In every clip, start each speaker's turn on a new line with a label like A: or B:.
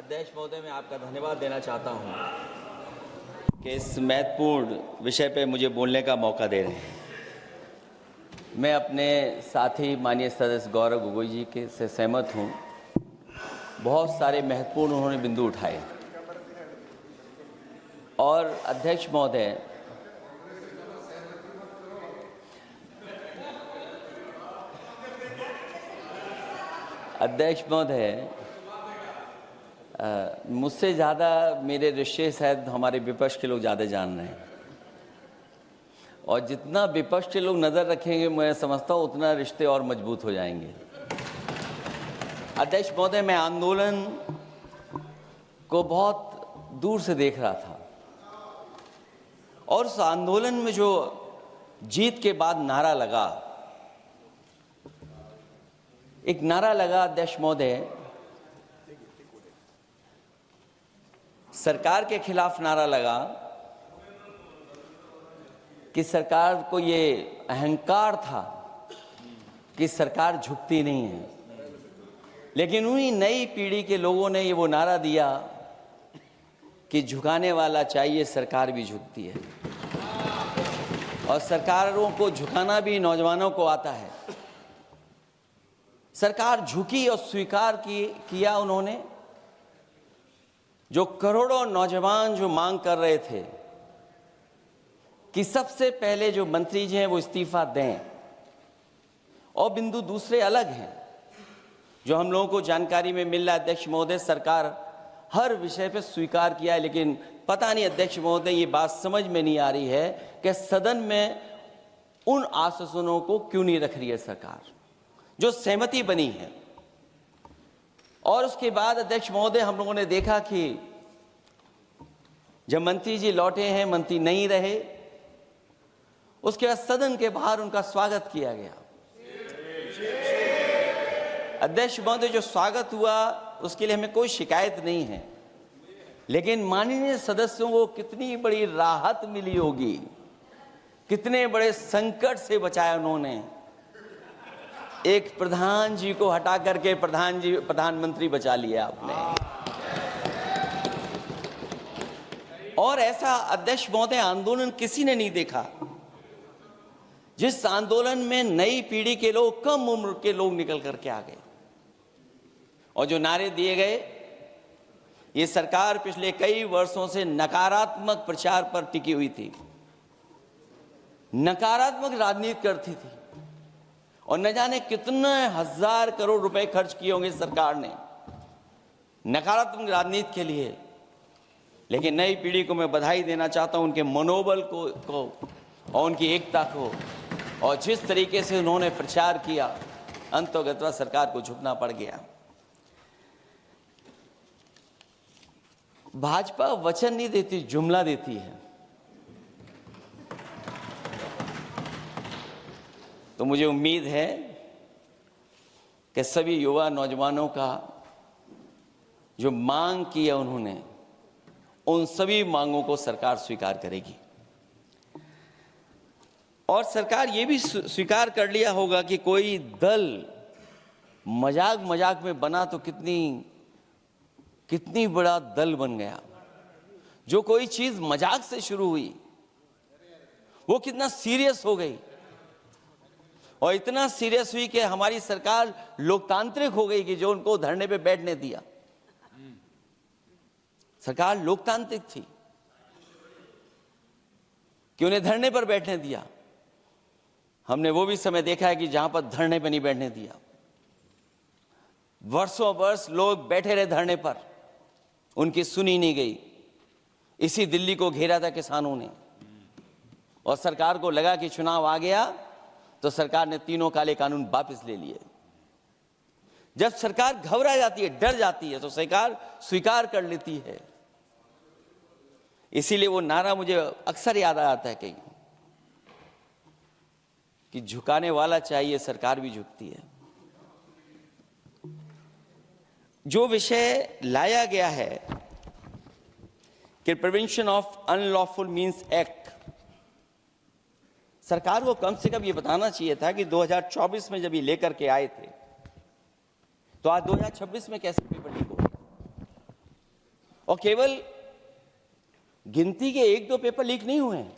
A: अध्यक्ष महोदय, मैं आपका धन्यवाद देना चाहता हूं कि इस महत्वपूर्ण विषय पे मुझे बोलने का मौका दे रहे हैं। मैं अपने साथी माननीय सदस्य गौरव गोगोई जी के से सहमत हूं। बहुत सारे महत्वपूर्ण उन्होंने बिंदु उठाए और अध्यक्ष महोदय, मुझसे ज़्यादा मेरे रिश्ते शायद हमारे विपक्ष के लोग ज़्यादा जान रहे हैं और जितना विपक्ष के लोग नज़र रखेंगे मैं समझता हूँ उतना रिश्ते और मजबूत हो जाएंगे। अध्यक्ष महोदय, मैं आंदोलन को बहुत दूर से देख रहा था और उस आंदोलन में जो जीत के बाद नारा लगा, एक नारा लगा अध्यक्ष महोदय, सरकार के खिलाफ नारा लगा कि सरकार को ये अहंकार था कि सरकार झुकती नहीं है, लेकिन उन्हीं नई पीढ़ी के लोगों ने ये वो नारा दिया कि झुकाने वाला चाहिए, सरकार भी झुकती है और सरकारों को झुकाना भी नौजवानों को आता है। सरकार झुकी और स्वीकार किया उन्होंने। जो करोड़ों नौजवान जो मांग कर रहे थे कि सबसे पहले जो मंत्री जी हैं वो इस्तीफा दें, और बिंदु दूसरे अलग हैं जो हम लोगों को जानकारी में मिल रहा है। अध्यक्ष महोदय, सरकार हर विषय पे स्वीकार किया है, लेकिन पता नहीं अध्यक्ष महोदय ये बात समझ में नहीं आ रही है कि सदन में उन आश्वासनों को क्यों नहीं रख रही है सरकार जो सहमति बनी है। और उसके बाद अध्यक्ष महोदय, हम लोगों ने देखा कि जब मंत्री जी लौटे हैं, मंत्री नहीं रहे, उसके बाद सदन के बाहर उनका स्वागत किया गया। अध्यक्ष महोदय, जो स्वागत हुआ उसके लिए हमें कोई शिकायत नहीं है, लेकिन माननीय सदस्यों को कितनी बड़ी राहत मिली होगी, कितने बड़े संकट से बचाया उन्होंने। एक प्रधान जी को हटा करके प्रधानमंत्री बचा लिया आपने। और ऐसा अध्यक्ष महोदय आंदोलन किसी ने नहीं देखा जिस आंदोलन में नई पीढ़ी के लोग, कम उम्र के लोग निकल करके आ गए और जो नारे दिए गए। ये सरकार पिछले कई वर्षों से नकारात्मक प्रचार पर टिकी हुई थी, नकारात्मक राजनीति करती थी और न जाने कितने हजार करोड़ रुपए खर्च किए होंगे सरकार ने नकारात्मक राजनीति के लिए। लेकिन नई पीढ़ी को मैं बधाई देना चाहता हूं, उनके मनोबल को और उनकी एकता को, और जिस तरीके से उन्होंने प्रचार किया, अंततः सरकार को झुकना पड़ गया। भाजपा वचन नहीं देती, जुमला देती है। तो मुझे उम्मीद है कि सभी युवा नौजवानों का जो मांग की है उन्होंने, उन सभी मांगों को सरकार स्वीकार करेगी। और सरकार ये भी स्वीकार कर लिया होगा कि कोई दल मजाक में बना तो कितनी बड़ा दल बन गया। जो कोई चीज मजाक से शुरू हुई वो कितना सीरियस हो गई, और इतना सीरियस हुई कि हमारी सरकार लोकतांत्रिक हो गई कि जो उनको धरने पे बैठने दिया। सरकार लोकतांत्रिक थी कि उन्हें धरने पर बैठने दिया। हमने वो भी समय देखा है कि जहां पर धरने पर नहीं बैठने दिया, वर्षों वर्ष लोग बैठे रहे धरने पर, उनकी सुनी नहीं गई। इसी दिल्ली को घेरा था किसानों ने, और सरकार को लगा कि चुनाव आ गया तो सरकार ने तीनों काले कानून वापस ले लिए। जब सरकार घबरा जाती है, डर जाती है, तो सरकार स्वीकार कर लेती है। इसीलिए वो नारा मुझे अक्सर याद आता है कि झुकाने वाला चाहिए, सरकार भी झुकती है। जो विषय लाया गया है कि prevention of unlawful means act, सरकार को कम से कम ये बताना चाहिए था कि 2024 में जब ये लेकर के आए थे तो आज 2026 में कैसे पेपर लीक हो गया। और केवल गिनती के 1-2 पेपर लीक नहीं हुए हैं।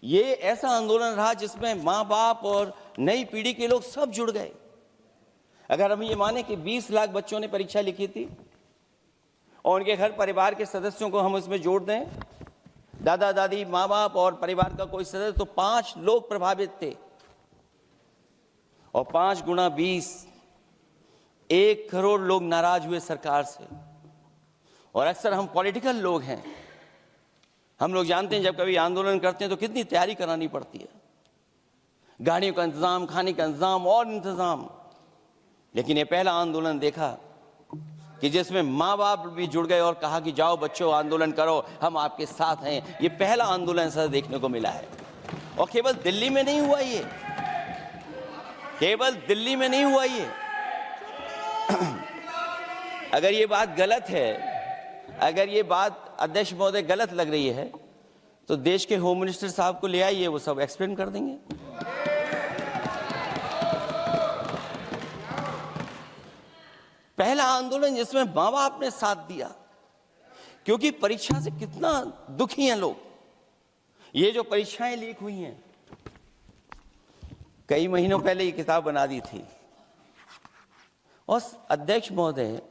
A: ये ऐसा आंदोलन रहा जिसमें माँ बाप और नई पीढ़ी के लोग सब जुड़ गए। अगर हम ये माने कि 20 लाख बच्चों ने परीक्षा लिखी थी और उनके घर परिवार के सदस्यों को हम इसमें जोड़ दें, दादा दादी, माँ बाप और परिवार का कोई सदस्य, तो 5 लोग प्रभावित थे। और 5 गुना 20, 1 करोड़ लोग नाराज हुए सरकार से। और अक्सर हम पॉलिटिकल लोग हैं, हम लोग जानते हैं जब कभी आंदोलन करते हैं तो कितनी तैयारी करानी पड़ती है, गाड़ियों का इंतजाम, खाने का इंतजाम और इंतजाम। लेकिन ये पहला आंदोलन देखा कि जिसमें माँ बाप भी जुड़ गए और कहा कि जाओ बच्चों आंदोलन करो, हम आपके साथ हैं। ये पहला आंदोलन ऐसा देखने को मिला है। और केवल दिल्ली में नहीं हुआ ये, केवल दिल्ली में नहीं हुआ ये। अगर ये बात गलत है, अगर ये बात अध्यक्ष महोदय गलत लग रही है, तो देश के होम मिनिस्टर साहब को ले आइए, वो सब एक्सप्लेन कर देंगे। पहला आंदोलन जिसमें माँ बाप ने साथ दिया, क्योंकि परीक्षा से कितना दुखी हैं लोग। ये जो परीक्षाएं लीक हुई हैं, कई महीनों पहले ये किताब बना दी थी। और अध्यक्ष महोदय,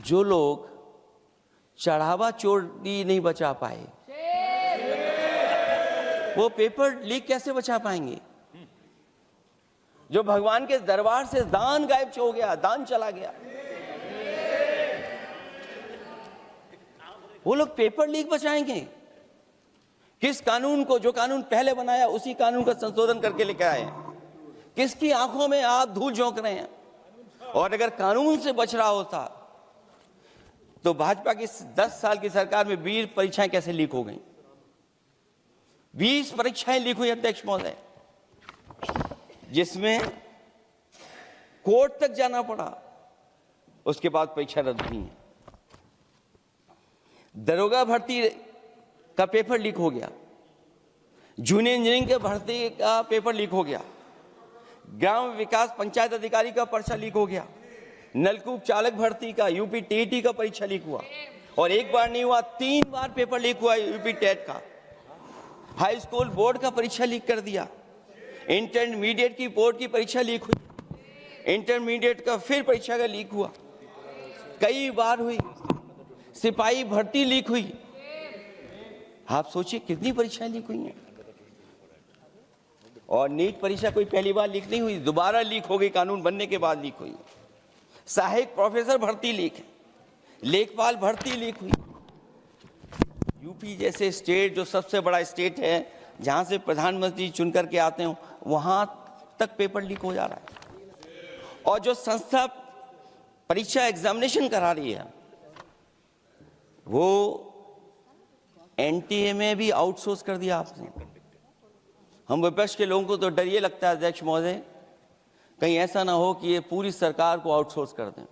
A: जो लोग चढ़ावा चोरी नहीं बचा पाए, वो पेपर लीक कैसे बचा पाएंगे? जो भगवान के दरबार से दान गायब हो गया, दान चला गया, वो लोग पेपर लीक बचाएंगे? किस कानून को, जो कानून पहले बनाया उसी कानून का संशोधन करके लेकर आए? किसकी आंखों में आप धूल झोंक रहे हैं? और अगर कानून से बच रहा होता तो भाजपा की 10 साल की सरकार में 20 परीक्षाएं कैसे लीक हो गई? 20 परीक्षाएं लीक हुई अध्यक्ष महोदय, जिसमें कोर्ट तक जाना पड़ा, उसके बाद परीक्षा रद्द हुई है। दरोगा भर्ती का पेपर लीक हो गया, जूनियर इंजीनियरिंग के भर्ती का पेपर लीक हो गया, ग्राम विकास पंचायत अधिकारी का पर्चा लीक हो गया, नलकूप चालक भर्ती का, यूपी टीईटी का परीक्षा लीक हुआ। और एक बार नहीं हुआ, 3 बार पेपर लीक हुआ यूपी टेट का। हाई स्कूल बोर्ड का परीक्षा लीक कर दिया, इंटरमीडिएट की बोर्ड की परीक्षा लीक हुई, इंटरमीडिएट का फिर परीक्षा का लीक हुआ, कई बार हुई। सिपाही भर्ती लीक हुई। आप सोचिए कितनी परीक्षाएं लीक हुई हैं। और नीट परीक्षा कोई पहली बार लीक नहीं हुई, दोबारा लीक हो गई, कानून बनने के बाद लीक हुई। सहायक प्रोफेसर भर्ती लीक है, लेखपाल भर्ती लीक हुई। यूपी जैसे स्टेट, जो सबसे बड़ा स्टेट है, जहां से प्रधानमंत्री चुन करके आते हो, वहां तक पेपर लीक हो जा रहा है। और जो संस्था परीक्षा एग्जामिनेशन करा रही है, वो एनटीए में भी आउटसोर्स कर दिया आपने। हम विपक्ष के लोगों को तो डर ये लगता है अध्यक्ष महोदय, कहीं ऐसा ना हो कि ये पूरी सरकार को आउटसोर्स कर दें।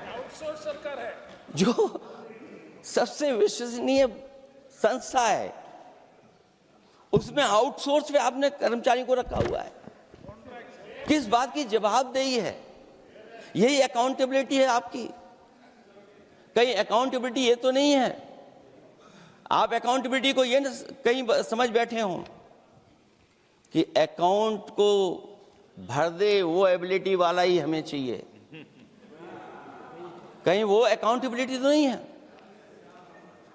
B: आउटसोर्स सरकार है,
A: जो सबसे विश्वसनीय संस्था है, उसमें आउटसोर्स पे आपने कर्मचारी को रखा हुआ है। किस बात की जवाबदेही है? यही अकाउंटेबिलिटी है आपकी? कहीं अकाउंटेबिलिटी ये तो नहीं है, आप अकाउंटेबिलिटी को ये कहीं समझ बैठे हो कि अकाउंट को भर दे वो एबिलिटी वाला ही हमें चाहिए? कहीं वो अकाउंटेबिलिटी तो नहीं है।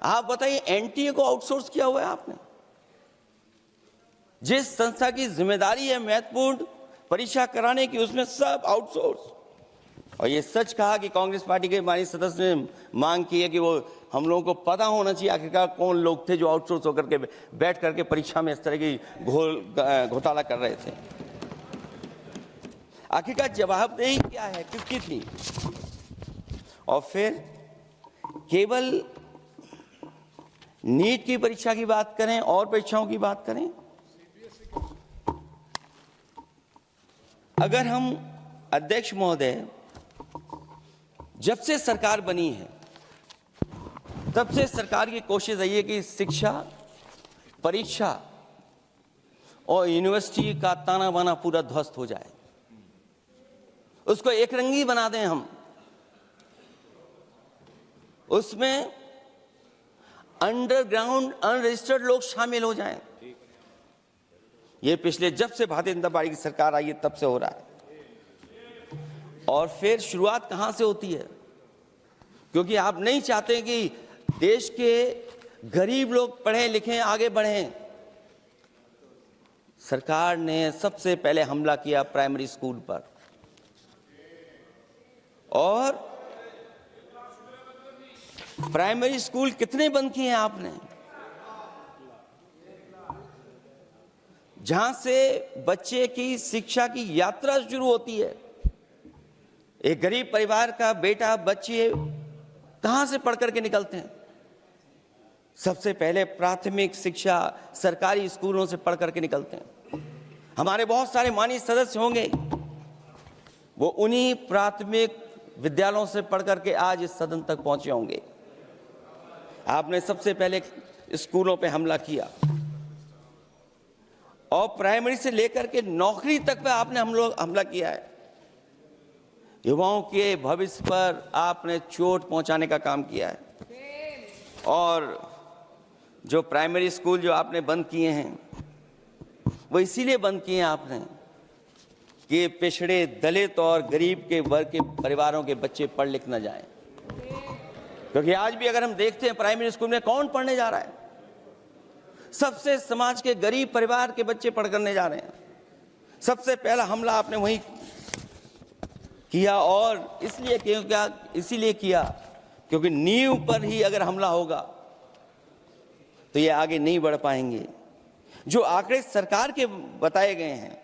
A: आप बताइए, एनटीए को आउटसोर्स किया हुआ है आपने। जिस संस्था की जिम्मेदारी है महत्वपूर्ण परीक्षा कराने की, उसमें सब आउटसोर्स। और ये सच कहा कि कांग्रेस पार्टी के हमारे सदस्य ने मांग की है कि वो हम लोगों को पता होना चाहिए आखिरकार कौन लोग थे जो आउटसोर्स होकर के बैठ करके परीक्षा में इस तरह की घोटाला कर रहे थे। आखिरकार जवाबदेही क्या है, किसकी थी? और फिर केवल नीट की परीक्षा की बात करें और परीक्षाओं की बात करें, अगर हम अध्यक्ष महोदय, जब से सरकार बनी है तब से सरकार की कोशिश रही है कि शिक्षा, परीक्षा और यूनिवर्सिटी का ताना बाना पूरा ध्वस्त हो जाए। उसको एक रंगी बना दें हम, उसमें अंडरग्राउंड अनरजिस्टर्ड लोग शामिल हो जाएं। ये पिछले जब से भारतीय जनता पार्टी की सरकार आई है तब से हो रहा है। और फिर शुरुआत कहां से होती है? क्योंकि आप नहीं चाहते कि देश के गरीब लोग पढ़ें लिखें आगे बढ़ें। सरकार ने सबसे पहले हमला किया प्राइमरी स्कूल पर, और प्राइमरी स्कूल कितने बंद किए हैं आपने? जहां से बच्चे की शिक्षा की यात्रा शुरू होती है। एक गरीब परिवार का बेटा बच्चे कहां से पढ़ करके निकलते हैं? सबसे पहले प्राथमिक शिक्षा सरकारी स्कूलों से पढ़ करके निकलते हैं। हमारे बहुत सारे माननीय सदस्य होंगे, वो उन्हीं प्राथमिक विद्यालयों से पढ़ करके आज इस सदन तक पहुंचे होंगे। आपने सबसे पहले स्कूलों पे हमला किया, और प्राइमरी से लेकर के नौकरी तक पे आपने हमला किया है। युवाओं के भविष्य पर आपने चोट पहुंचाने का काम किया है। और जो प्राइमरी स्कूल जो आपने बंद किए हैं, वो इसीलिए बंद किए हैं आपने कि पिछड़े, दलित और गरीब के वर्ग के परिवारों के बच्चे पढ़ लिख न जाएं। क्योंकि आज भी अगर हम देखते हैं प्राइमरी स्कूल में कौन पढ़ने जा रहा है? सबसे समाज के गरीब परिवार के बच्चे पढ़ करने जा रहे हैं। सबसे पहला हमला आपने वही किया, और इसीलिए किया क्योंकि नींव पर ही अगर हमला होगा तो ये आगे नहीं बढ़ पाएंगे। जो आंकड़े सरकार के बताए गए हैं,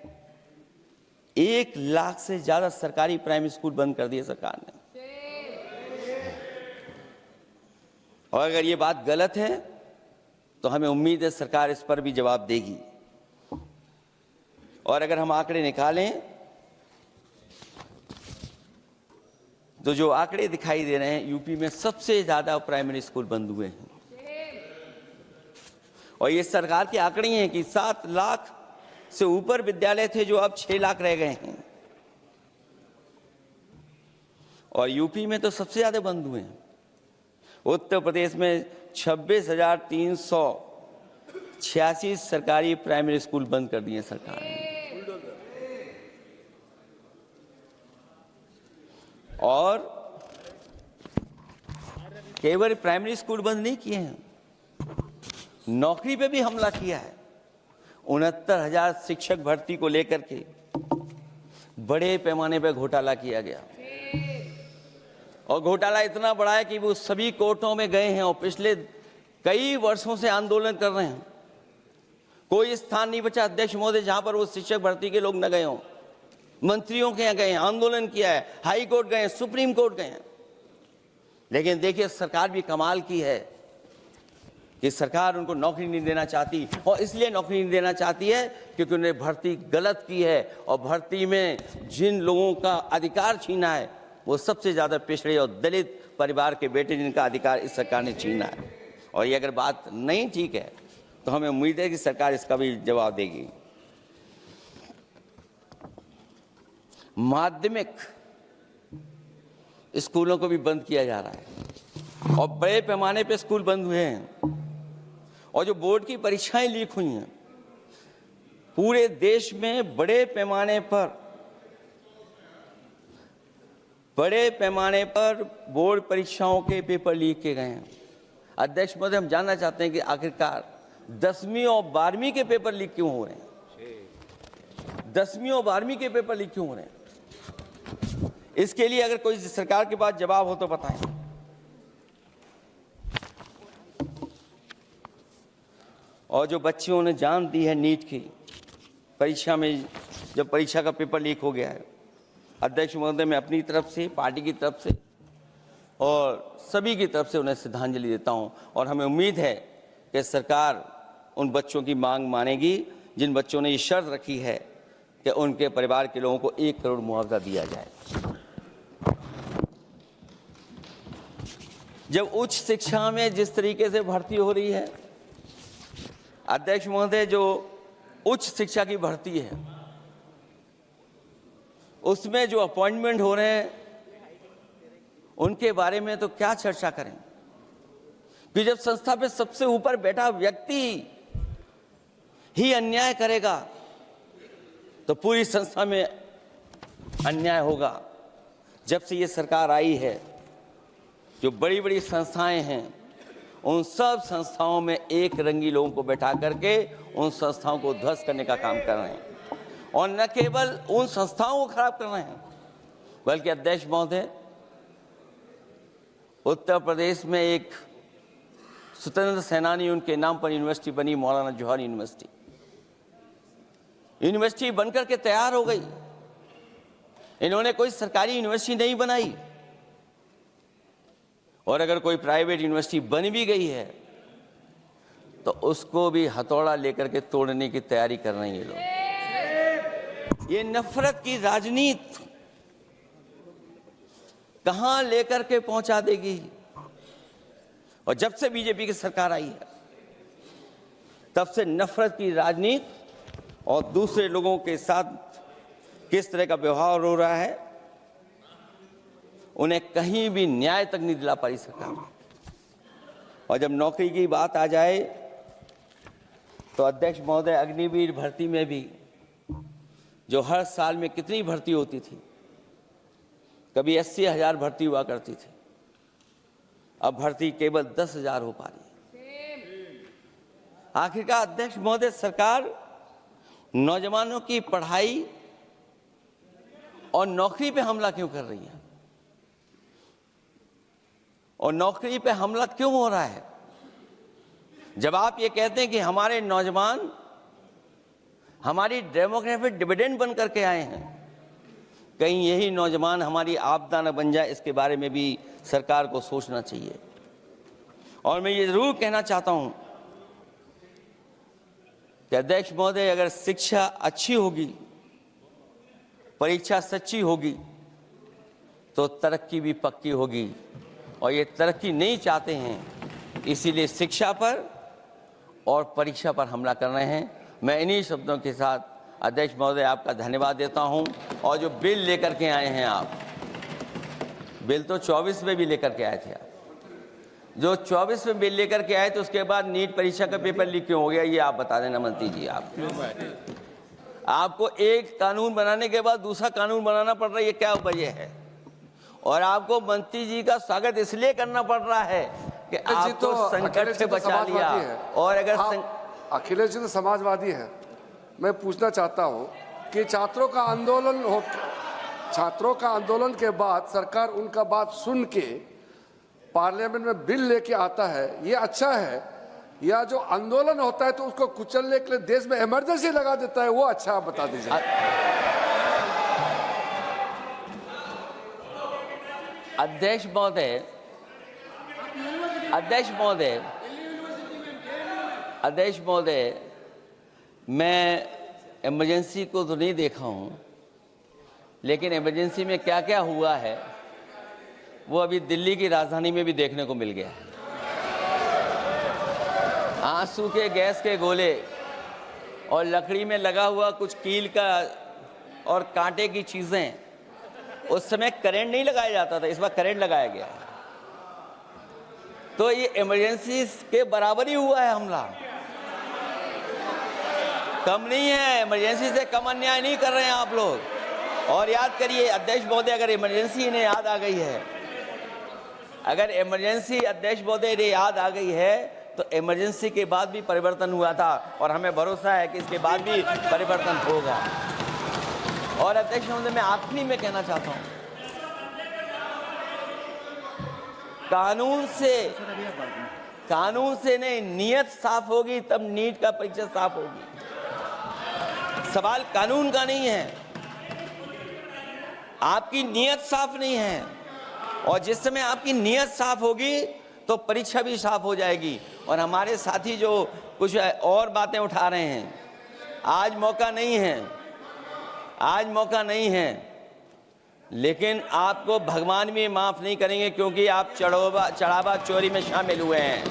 A: 1 लाख से ज्यादा सरकारी प्राइमरी स्कूल बंद कर दिए सरकार ने। और अगर ये बात गलत है तो हमें उम्मीद है सरकार इस पर भी जवाब देगी। और अगर हम आंकड़े निकालें तो जो आंकड़े दिखाई दे रहे हैं, यूपी में सबसे ज्यादा प्राइमरी स्कूल बंद हुए हैं। और ये सरकार के आंकड़े हैं कि 7 लाख से ऊपर विद्यालय थे जो अब 6 लाख रह गए हैं। और यूपी में तो सबसे ज्यादा बंद हुए हैं। उत्तर प्रदेश में 26,386 सरकारी प्राइमरी स्कूल बंद कर दिए सरकार ने। और केवल प्राइमरी स्कूल बंद नहीं किए हैं, नौकरी पे भी हमला किया है। 69,000 शिक्षक भर्ती को लेकर के बड़े पैमाने पर घोटाला किया गया। और घोटाला इतना बड़ा है कि वो सभी कोर्टों में गए हैं और पिछले कई वर्षों से आंदोलन कर रहे हैं। कोई स्थान नहीं बचा अध्यक्ष महोदय जहां पर वो शिक्षक भर्ती के लोग न गए हों। मंत्रियों के यहाँ गए हैं, आंदोलन किया है, हाई कोर्ट गए हैं, सुप्रीम कोर्ट गए हैं। लेकिन देखिए सरकार भी कमाल की है कि सरकार उनको नौकरी नहीं देना चाहती। और इसलिए नौकरी नहीं देना चाहती है क्योंकि उन्होंने भर्ती गलत की है। और भर्ती में जिन लोगों का अधिकार छीना है वो सबसे ज्यादा पिछड़े और दलित परिवार के बेटे, जिनका अधिकार इस सरकार ने छीना है। और ये अगर बात नहीं ठीक है तो हमें उम्मीद है कि सरकार इसका भी जवाब देगी। माध्यमिक स्कूलों को भी बंद किया जा रहा है और बड़े पैमाने पे स्कूल बंद हुए हैं। और जो बोर्ड की परीक्षाएं लीक हुई हैं, पूरे देश में बड़े पैमाने पर बोर्ड परीक्षाओं के पेपर लीक किए गए हैं। अध्यक्ष महोदय, हम जानना चाहते हैं कि आखिरकार 10वीं और 12वीं के पेपर लीक क्यों हो रहे हैं? 10वीं और 12वीं के पेपर लीक क्यों हो रहे हैं? इसके लिए अगर कोई सरकार के पास जवाब हो तो बताएं। और जो बच्चियों ने जान दी है नीट की परीक्षा में, जब परीक्षा का पेपर लीक हो गया है, अध्यक्ष महोदय, मैं अपनी तरफ से, पार्टी की तरफ से और सभी की तरफ से उन्हें श्रद्धांजलि देता हूं। और हमें उम्मीद है कि सरकार उन बच्चों की मांग मानेगी जिन बच्चों ने ये शर्त रखी है कि उनके परिवार के लोगों को 1 करोड़ मुआवजा दिया जाए। जब उच्च शिक्षा में जिस तरीके से भर्ती हो रही है, अध्यक्ष महोदय, जो उच्च शिक्षा की भर्ती है उसमें जो अपॉइंटमेंट हो रहे हैं उनके बारे में तो क्या चर्चा करें कि जब संस्था पे सबसे ऊपर बैठा व्यक्ति ही अन्याय करेगा तो पूरी संस्था में अन्याय होगा। जब से ये सरकार आई है, जो बड़ी बड़ी संस्थाएं हैं, उन सब संस्थाओं में एक रंगी लोगों को बैठा करके उन संस्थाओं को ध्वस्त करने का काम कर रहे हैं, और न केवल उन संस्थाओं को खराब कर रहे हैं, बल्कि अध्यक्ष महोदय, उत्तर प्रदेश में एक स्वतंत्र सेनानी, उनके नाम पर यूनिवर्सिटी बनी, मौलाना जौहर यूनिवर्सिटी। यूनिवर्सिटी बनकर के तैयार हो गई। इन्होंने कोई सरकारी यूनिवर्सिटी नहीं बनाई, और अगर कोई प्राइवेट यूनिवर्सिटी बन भी गई है तो उसको भी हथौड़ा लेकर के तोड़ने की तैयारी कर रहे हैं ये लोग। ये नफरत की राजनीति कहां लेकर के पहुंचा देगी। और जब से बीजेपी की सरकार आई है, तब से नफरत की राजनीति और दूसरे लोगों के साथ किस तरह का व्यवहार हो रहा है, उन्हें कहीं भी न्याय तक नहीं दिला पाई सरकार। और जब नौकरी की बात आ जाए तो अध्यक्ष महोदय, अग्निवीर भर्ती में भी जो हर साल में कितनी भर्ती होती थी, कभी 80,000 भर्ती हुआ करती थी, अब भर्ती केवल 10,000 हो पा रही है। आखिरकार अध्यक्ष महोदय, सरकार नौजवानों की पढ़ाई और नौकरी पे हमला क्यों कर रही है, और नौकरी पे हमला क्यों हो रहा है? जब आप ये कहते हैं कि हमारे नौजवान हमारी डेमोग्राफिक डिविडेंड बन करके आए हैं, कहीं यही नौजवान हमारी आपदा न बन जाए, इसके बारे में भी सरकार को सोचना चाहिए। और मैं ये जरूर कहना चाहता हूं कि अध्यक्ष महोदय, अगर शिक्षा अच्छी होगी, परीक्षा सच्ची होगी, तो तरक्की भी पक्की होगी। और ये तरक्की नहीं चाहते हैं, इसीलिए शिक्षा पर और परीक्षा पर हमला कर रहे हैं। मैं इन्हीं शब्दों के साथ अध्यक्ष महोदय आपका धन्यवाद देता हूं। और जो बिल लेकर के आए हैं आप, बिल तो 24 में भी लेकर के आए थे आप, जो 24 में बिल लेकर के आए, तो उसके बाद नीट परीक्षा का पेपर लीक क्यों हो गया, ये आप बता देना मंत्री जी। आपको एक कानून बनाने के बाद दूसरा कानून बनाना पड़ रहा है, ये क्या वजह है? और आपको मंत्री जी का स्वागत इसलिए करना पड़ रहा है कि आपको संकट से बचा लिया। और अगर
C: अखिलेश जी तो समाजवादी है, मैं पूछना चाहता हूं कि छात्रों का आंदोलन के बाद सरकार उनका बात सुन के पार्लियामेंट में बिल लेके आता है, ये अच्छा है, या जो आंदोलन होता है तो उसको कुचलने के लिए देश में इमरजेंसी लगा देता है, वो अच्छा? आप बता दीजिए।
A: अध्यक्ष महोदय, मैं इमरजेंसी को तो नहीं देखा हूं, लेकिन इमरजेंसी में क्या क्या हुआ है वो अभी दिल्ली की राजधानी में भी देखने को मिल गया है। आंसू के गैस के गोले और लकड़ी में लगा हुआ कुछ कील का और कांटे की चीजें, उस समय करंट नहीं लगाया जाता था, इस बार करंट लगाया गया है। तो ये इमरजेंसी के बराबर ही हुआ है हमला, कम नहीं है। इमरजेंसी से कम अन्याय नहीं कर रहे हैं आप लोग। और याद करिए अध्यक्ष महोदय, अगर इमरजेंसी इन्हें याद आ गई है, अगर इमरजेंसी अध्यक्ष महोदय इन्हें याद आ गई है, तो इमरजेंसी के बाद भी परिवर्तन हुआ था, और हमें भरोसा है कि इसके बाद भी परिवर्तन होगा। और अध्यक्ष महोदय, मैं आखिरी में कहना चाहता हूं, कानून से नहीं, नियत साफ होगी तब नीट का परीक्षा साफ होगी। सवाल कानून का नहीं है, आपकी नियत साफ नहीं है। और जिस समय आपकी नियत साफ होगी तो परीक्षा भी साफ हो जाएगी। और हमारे साथी जो कुछ और बातें उठा रहे हैं, आज मौका नहीं है, लेकिन आपको भगवान भी माफ नहीं करेंगे, क्योंकि आप चढ़ावा चोरी में शामिल हुए हैं।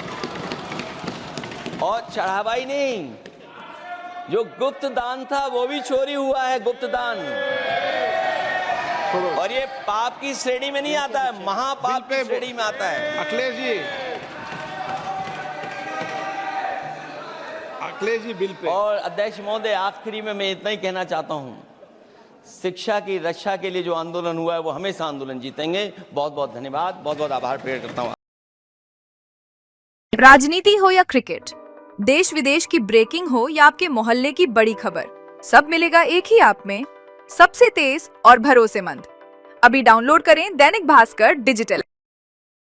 A: और चढ़ावा ही नहीं, जो गुप्त दान था वो भी चोरी हुआ है। गुप्त दान और ये पाप की श्रेणी में नहीं आता है, महापाप की श्रेणी में आता है।
D: Akhilesh ji bill pay.
A: और अध्यक्ष महोदय, आखिरी में मैं इतना ही कहना चाहता हूं, शिक्षा की रक्षा के लिए जो आंदोलन हुआ है वो हमेशा आंदोलन जीतेंगे। बहुत बहुत धन्यवाद, बहुत बहुत आभार प्रकट करता हूं।
E: राजनीति हो या क्रिकेट, देश विदेश की ब्रेकिंग हो या आपके मोहल्ले की बड़ी खबर, सब मिलेगा एक ही ऐप में, सबसे तेज और भरोसेमंद। अभी डाउनलोड करें दैनिक भास्कर डिजिटल।